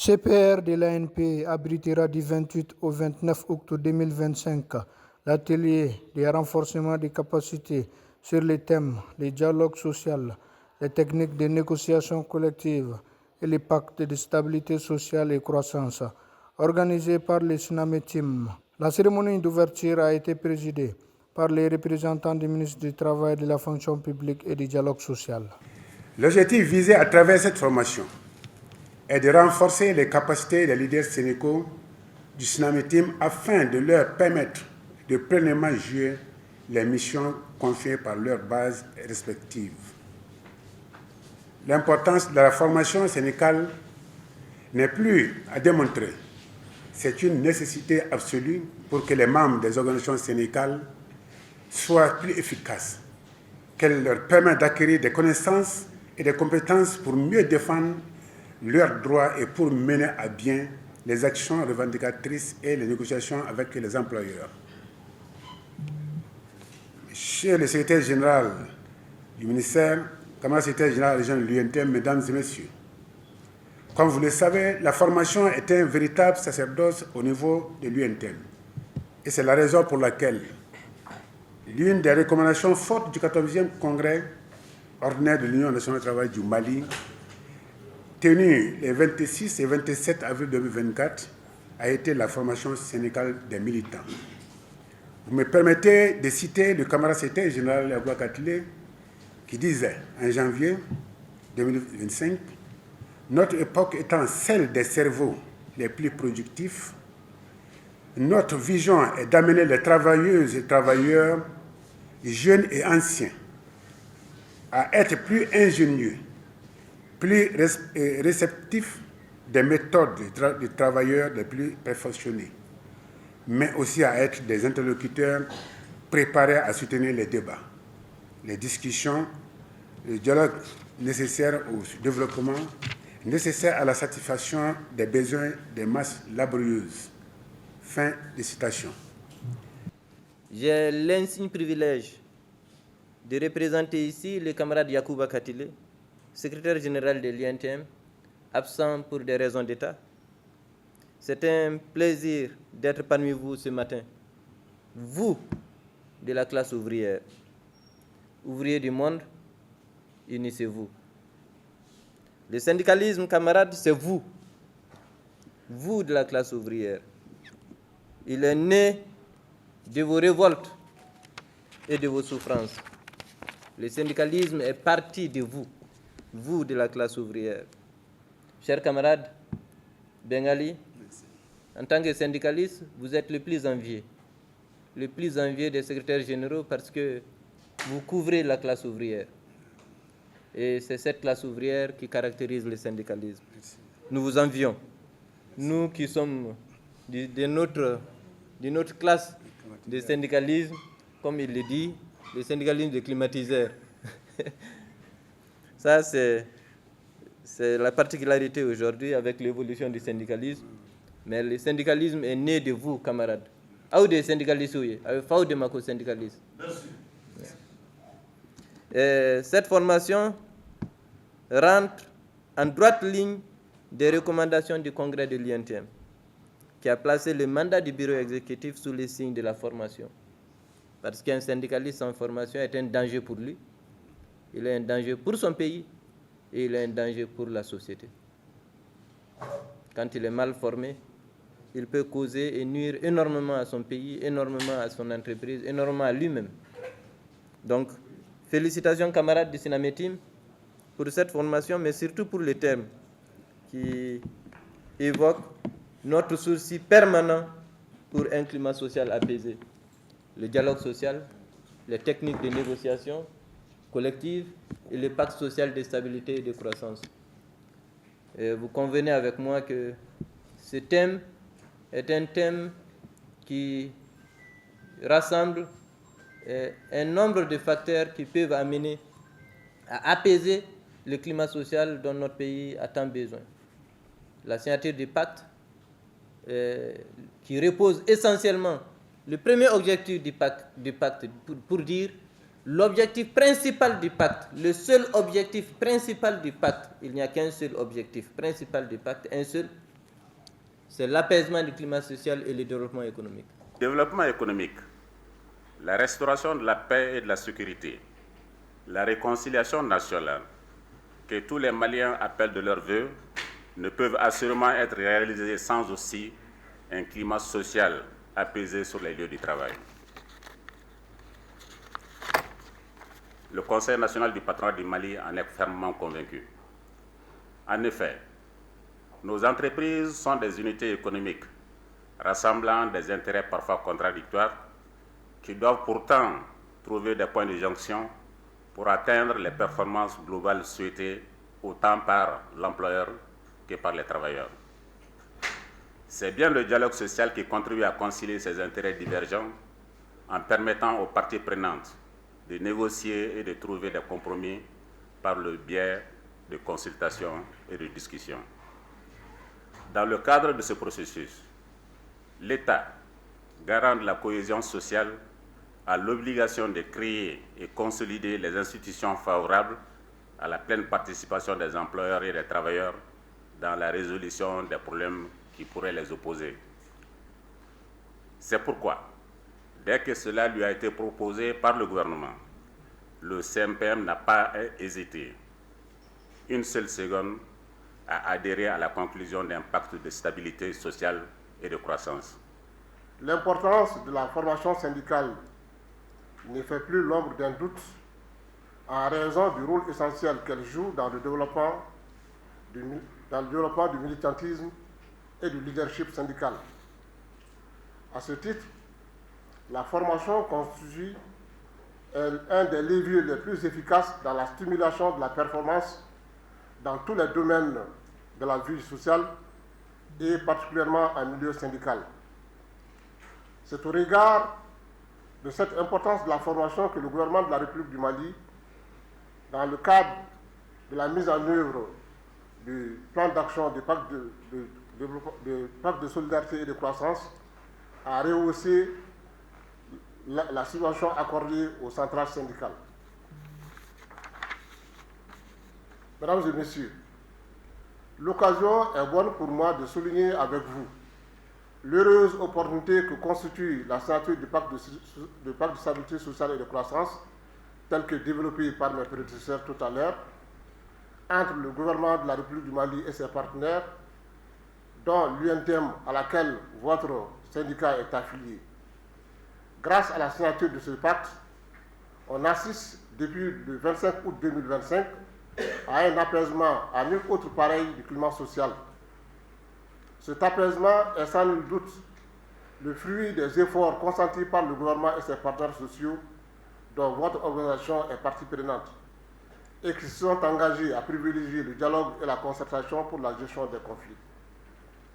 CPR de l'ANP abritera du 28 au 29 octobre 2025 l'atelier de renforcement des capacités sur les thèmes du dialogue social, les techniques de négociation collective et les pactes de stabilité sociale et croissance, organisé par le Tsunami Team. La cérémonie d'ouverture a été présidée par les représentants du ministre du Travail, de la fonction publique et du dialogue social. L'objectif visé à travers cette formation est de renforcer les capacités des leaders sénégaux du Tsunami Team afin de leur permettre de pleinement jouer les missions confiées par leurs bases respectives. L'importance de la formation sénégale n'est plus à démontrer. C'est une nécessité absolue pour que les membres des organisations sénégales soient plus efficaces, qu'elle leur permette d'acquérir des connaissances et des compétences pour mieux défendre leurs droits et pour mener à bien les actions revendicatrices et les négociations avec les employeurs. Monsieur le secrétaire général du ministère, camarade secrétaire général de la région de l'UNTM, mesdames et messieurs, comme vous le savez, la formation est un véritable sacerdoce au niveau de l'UNTM. Et c'est la raison pour laquelle l'une des recommandations fortes du 14e congrès ordinaire de l'Union nationale du travail du Mali, tenu les 26 et 27 avril 2024, a été la formation sénégale des militants. Vous me permettez de citer le camarade secrétaire général Abouba Katilé qui disait en janvier 2025, notre époque étant celle des cerveaux les plus productifs, notre vision est d'amener les travailleuses et travailleurs, jeunes et anciens, à être plus ingénieux, plus réceptifs des méthodes des travailleurs les plus perfectionnés, mais aussi à être des interlocuteurs préparés à soutenir les débats, les discussions, le dialogue nécessaire au développement, nécessaire à la satisfaction des besoins des masses laborieuses. Fin de citation. J'ai l'insigne privilège de représenter ici le camarade Yacouba Katilé, secrétaire général de l'INTM, absent pour des raisons d'État. C'est un plaisir d'être parmi vous ce matin. Vous, de la classe ouvrière, ouvriers du monde, unissez-vous. Le syndicalisme, camarades, c'est vous. Vous de la classe ouvrière. Il est né de vos révoltes et de vos souffrances. Le syndicalisme est parti de vous, vous de la classe ouvrière. Chers camarades, Bengali, en tant que syndicaliste, vous êtes le plus envié des secrétaires généraux parce que vous couvrez la classe ouvrière. Et c'est cette classe ouvrière qui caractérise le syndicalisme. Nous vous envions. Nous qui sommes de notre classe de syndicalisme, comme il le dit, le syndicalisme des climatiseurs. Ça, c'est la particularité aujourd'hui avec l'évolution du syndicalisme. Mais le syndicalisme est né de vous, camarades. Ou des syndicalistes, oui. Avec de Mako syndicalistes. Cette formation rentre en droite ligne des recommandations du congrès de l'INTM, qui a placé le mandat du bureau exécutif sous le signe de la formation. Parce qu'un syndicaliste sans formation est un danger pour lui, il est un danger pour son pays et il est un danger pour la société. Quand il est mal formé, il peut causer et nuire énormément à son pays, énormément à son entreprise, énormément à lui-même. Donc, félicitations camarades du Tsunami Team pour cette formation, mais surtout pour les termes qui évoquent notre souci permanent pour un climat social apaisé. Le dialogue social, les techniques de négociation collective et le pacte social de stabilité et de croissance. Et vous convenez avec moi que ce thème est un thème qui rassemble un nombre de facteurs qui peuvent amener à apaiser le climat social dont notre pays a tant besoin. La signature du pacte, qui repose essentiellement, le premier objectif du pacte pour dire l'objectif principal du pacte, le seul objectif principal du pacte, il n'y a qu'un seul objectif principal du pacte, un seul, c'est l'apaisement du climat social et le développement économique. Développement économique, la restauration de la paix et de la sécurité, la réconciliation nationale, que tous les Maliens appellent de leur vœu, ne peuvent assurément être réalisés sans aussi un climat social apaisé sur les lieux du travail. Le Conseil national du patronat du Mali en est fermement convaincu. En effet, nos entreprises sont des unités économiques rassemblant des intérêts parfois contradictoires qui doivent pourtant trouver des points de jonction pour atteindre les performances globales souhaitées autant par l'employeur que par les travailleurs. C'est bien le dialogue social qui contribue à concilier ces intérêts divergents en permettant aux parties prenantes de négocier et de trouver des compromis par le biais de consultations et de discussions. Dans le cadre de ce processus, l'État, garant de la cohésion sociale, a l'obligation de créer et consolider les institutions favorables à la pleine participation des employeurs et des travailleurs dans la résolution des problèmes qui pourraient les opposer. C'est pourquoi, dès que cela lui a été proposé par le gouvernement, le CMPM n'a pas hésité une seule seconde à adhérer à la conclusion d'un pacte de stabilité sociale et de croissance. L'importance de la formation syndicale ne fait plus l'ombre d'un doute en raison du rôle essentiel qu'elle joue dans le développement du militantisme et du leadership syndical. À ce titre, la formation constitue un des leviers les plus efficaces dans la stimulation de la performance dans tous les domaines de la vie sociale et particulièrement en milieu syndical. C'est au regard de cette importance de la formation que le gouvernement de la République du Mali, dans le cadre de la mise en œuvre du plan d'action du pacte de solidarité et de croissance, a rehaussé la subvention accordée aux centrales syndicales. Mesdames et messieurs, l'occasion est bonne pour moi de souligner avec vous l'heureuse opportunité que constitue la signature du pacte de stabilité sociale et de croissance, tel que développé par mes prédécesseurs tout à l'heure, entre le gouvernement de la République du Mali et ses partenaires, dont l'UNTM à laquelle votre syndicat est affilié. Grâce à la signature de ce pacte, on assiste depuis le 25 août 2025 à un apaisement à nul autre pareil du climat social. Cet apaisement est sans nul doute le fruit des efforts consentis par le gouvernement et ses partenaires sociaux dont votre organisation est partie prenante et qui se sont engagés à privilégier le dialogue et la concertation pour la gestion des conflits.